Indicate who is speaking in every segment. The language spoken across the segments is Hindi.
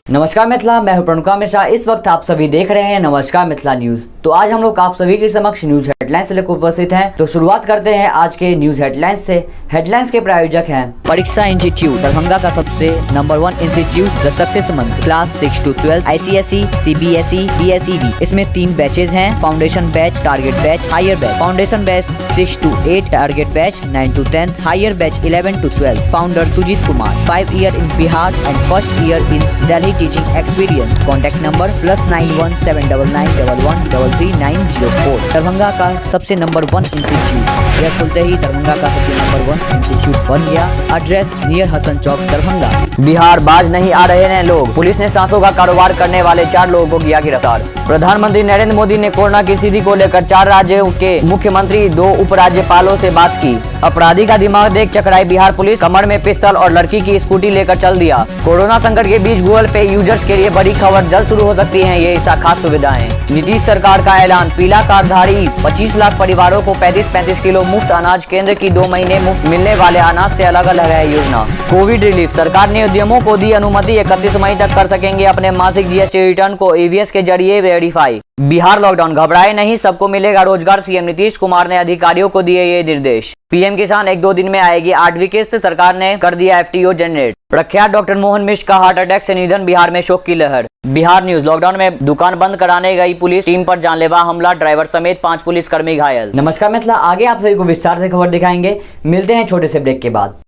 Speaker 1: नमस्कार मिथिला, मैं हूं प्रणुका मिश्रा। इस वक्त आप सभी देख रहे हैं नमस्कार मिथिला न्यूज। तो आज हम लोग आप सभी के समक्ष न्यूज हेडलाइंस लेकर उपस्थित हैं। तो शुरुआत करते हैं आज के न्यूज हेडलाइंस से। हेडलाइंस के प्रायोजक हैं परीक्षा इंस्टीट्यूट दरभंगा का सबसे number 1 institute the success month class 6 to 12 ICSE, CBSE, PSEB। इसमें 3 बैचेज हैं, foundation batch, target batch, higher batch. Foundation batch 6 to 8, target batch 9 to 10, higher batch 11 to 12। Founder Sujeet Kumar, 5 year in Bihar and 1st year in Delhi teaching experience। Contact number +91 799 11 33904। Darbhanga का सबसे नंबर 1 इंस्टीट्यूट। यह खुलते ही दरभंगा का सबसे नंबर 1 इंस्टीट्यूट बन गया। एड्रेस नियर हसन चौक दरभंगा। बिहार बाज नहीं आ रहे हैं लोग, पुलिस ने सांसों का कारोबार करने वाले 4 लोगों को किया गिरफ्तार। प्रधानमंत्री नरेंद्र मोदी ने कोरोना की स्थिति को लेकर 4 राज्यों के मुख्यमंत्री 2 उपराज्यपालों से बात की। अपराधी का दिमाग देख चकराई बिहार पुलिस, कमर में पिस्तौल और लड़की की स्कूटी लेकर चल दिया। कोरोना संकट के बीच गूगल पे यूजर्स के लिए बड़ी खबर, जल्द शुरू हो सकती है ये खास सुविधाएं। नीतीश सरकार का ऐलान, पीला कार्डधारी 25 लाख परिवारों को 35-35 किलो मुफ्त अनाज। केंद्र की 2 महीने मुफ्त मिलने वाले अनाज से अलग अलग है योजना। कोविड रिलीफ, सरकार ने उद्यमों को दी अनुमति, 31 मई तक कर सकेंगे अपने मासिक जीएसटी रिटर्न को EVS के जरिए वेरीफाई। बिहार लॉकडाउन, घबराए नहीं, सबको मिलेगा रोजगार, सीएम नीतीश कुमार ने अधिकारियों को दिए ये निर्देश। पीएम किसान 1-2 दिन में आएगी 8वीं किस्त, सरकार ने कर दिया FTO जनरेट। प्रख्यात डॉक्टर मोहन मिश्र का हार्ट अटैक से निधन, बिहार में शोक की लहर। बिहार न्यूज, लॉकडाउन में दुकान बंद कराने गई पुलिस, टीम पर जानलेवा हमला, ड्राइवर समेत 5 पुलिसकर्मी घायल। नमस्कार मिथिला, आगे आप सभी को विस्तार से खबर दिखाएंगे। मिलते हैं छोटे से ब्रेक के बाद।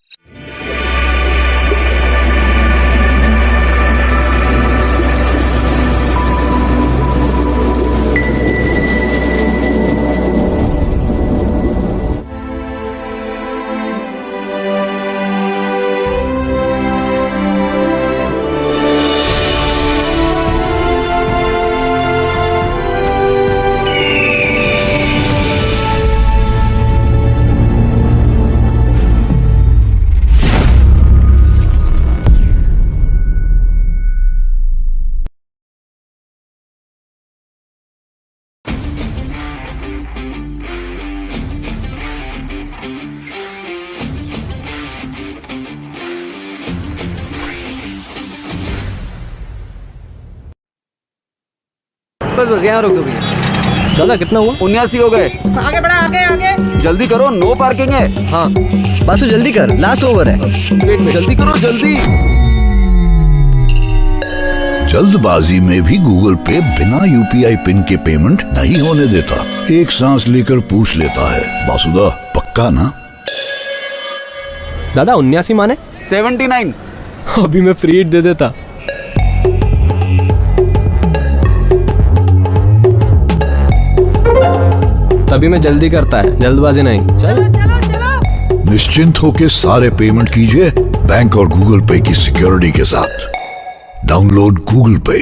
Speaker 2: बस यहाँ रोक दो भैया।
Speaker 3: दादा कितना हुआ?
Speaker 2: 79 हो गए।
Speaker 4: आगे बढ़ा, आगे
Speaker 2: जल्दी करो, नो पार्किंग है।
Speaker 3: हाँ बासु जल्दी कर, लास्ट ओवर है।
Speaker 2: वेट में जल्दी करो, जल्दी।
Speaker 5: जल्दबाजी में भी गूगल पे बिना UPI पिन के पेमेंट नहीं होने देता। एक सांस लेकर पूछ लेता है, बासुदा पक्का ना?
Speaker 3: दादा 79 माने
Speaker 2: 79।
Speaker 3: अभी मैं फ्री हिट दे देता। तभी मैं जल्दी करता है, जल्दबाजी नहीं। चल
Speaker 5: निश्चिंत होके सारे पेमेंट कीजिए बैंक और गूगल पे की सिक्योरिटी के साथ। डाउनलोड गूगल पे।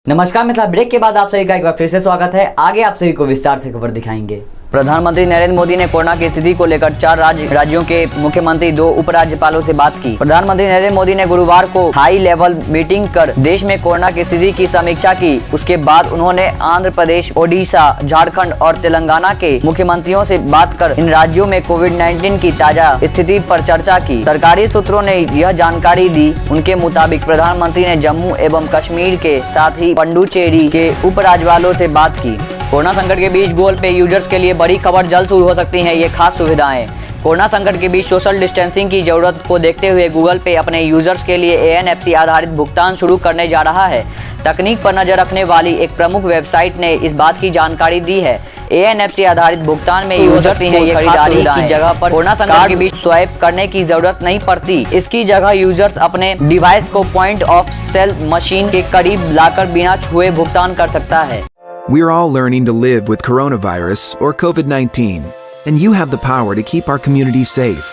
Speaker 1: नमस्कार मिथिला, ब्रेक के बाद आप सभी का एक बार फिर से स्वागत है। आगे आप सभी को विस्तार से खबर दिखाएंगे। प्रधानमंत्री नरेंद्र मोदी ने कोरोना की स्थिति को लेकर 4 राज्यों के मुख्यमंत्री 2 उपराज्यपालों से बात की। प्रधानमंत्री नरेंद्र मोदी ने गुरुवार को हाई लेवल मीटिंग कर देश में कोरोना की स्थिति की समीक्षा की। उसके बाद उन्होंने आंध्र प्रदेश, ओडिशा, झारखंड और तेलंगाना के मुख्यमंत्रियों से बात कर इन राज्यों में कोविड-19 की ताजा स्थिति पर चर्चा की। सरकारी सूत्रों ने यह जानकारी दी। उनके मुताबिक प्रधानमंत्री ने जम्मू एवं कश्मीर के साथ ही पुडुचेरी के उपराज्यपालों से बात की। कोरोना संकट के बीच गूगल पे यूजर्स के लिए बड़ी खबर, जल्द शुरू हो सकती हैं ये खास सुविधाएं। कोरोना संकट के बीच सोशल डिस्टेंसिंग की जरूरत को देखते हुए गूगल पे अपने यूजर्स के लिए ANFC आधारित भुगतान शुरू करने जा रहा है। तकनीक पर नजर रखने वाली एक प्रमुख वेबसाइट ने इस बात की जानकारी दी है। ANFC आधारित भुगतान में यूजर्स को खरीदारी की जगह पर कोरोना संकट के बीच स्वाइप करने की जरूरत नहीं पड़ती। इसकी जगह यूजर्स अपने डिवाइस को पॉइंट ऑफ सेल मशीन के करीब लाकर बिना छुए भुगतान कर सकता है।
Speaker 6: We're all learning to live with coronavirus or COVID-19, and you have the power to keep our community safe.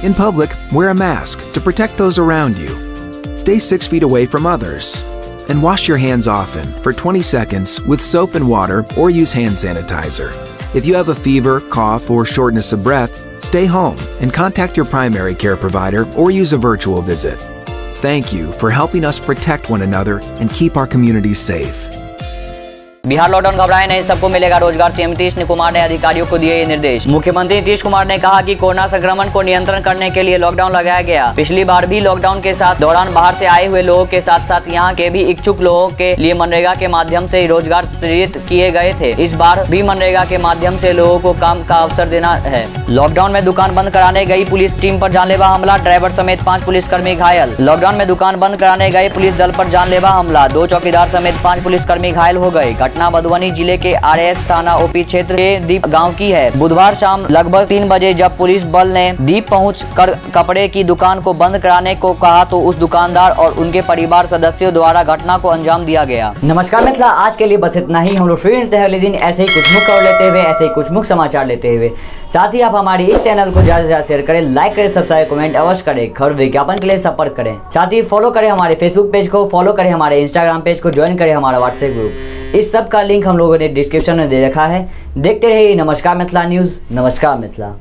Speaker 6: In public, wear a mask to protect those around you. Stay 6 feet away from others. And wash your hands often for 20 seconds with soap and water or use hand sanitizer. If you have a fever, cough, or shortness of breath, stay home and contact your primary care provider or use a virtual visit. Thank you for helping us protect one another and keep our communities safe.
Speaker 1: Bihar lockdown घबराए नहीं, सबको मिलेगा रोजगार। सीएम नीतीश कुमार ने अधिकारियों को दिए ये निर्देश। मुख्यमंत्री नीतीश कुमार ने कहा कि कोरोना संक्रमण को नियंत्रण करने के लिए लॉकडाउन लगाया गया। पिछली बार भी लॉकडाउन के साथ दौरान बाहर से आए हुए लोगों के साथ साथ यहाँ के भी इच्छुक लोगों के लिए मनरेगा के माध्यम से रोजगार सृजित किए गए थे। इस बार भी मनरेगा के माध्यम से लोगों को काम का अवसर देना है। लॉकडाउन में दुकान बंद कराने गई पुलिस टीम पर जानलेवा हमला, ड्राइवर समेत 5 पुलिसकर्मी घायल। लॉकडाउन में दुकान बंद कराने गए पुलिस दल पर जानलेवा हमला, 2 चौकीदार समेत 5 पुलिसकर्मी घायल हो गए। घटना मधुबनी जिले के आरएस थाना ओपी क्षेत्र के दीप गांव की है। बुधवार शाम लगभग 3 बजे जब पुलिस बल ने दीप पहुंच कर कपड़े की दुकान को बंद कराने को कहा तो उस दुकानदार और उनके परिवार सदस्यों द्वारा घटना को अंजाम दिया गया। नमस्कार मित्रा, आज के लिए बस इतना ही। हम लोग फिर मिलते हैं अगले दिन ऐसे ही कुछ मुख्य खबर लेते हुए, ऐसे ही कुछ मुख्य समाचार लेते हुए। साथ ही आप हमारे इस चैनल को ज्यादा से ज्यादा शेयर करें, लाइक करें, सब्सक्राइब, कमेंट अवश्य करें। खबर विज्ञापन के लिए संपर्क करें। साथ ही फॉलो करें हमारे फेसबुक पेज को, फॉलो करें हमारे इंस्टाग्राम पेज को, ज्वाइन करें हमारा व्हाट्सएप ग्रुप। इस सब का लिंक हम लोगों ने डिस्क्रिप्शन में दे रखा है। देखते रहिए नमस्कार मिथिला न्यूज। नमस्कार मिथिला।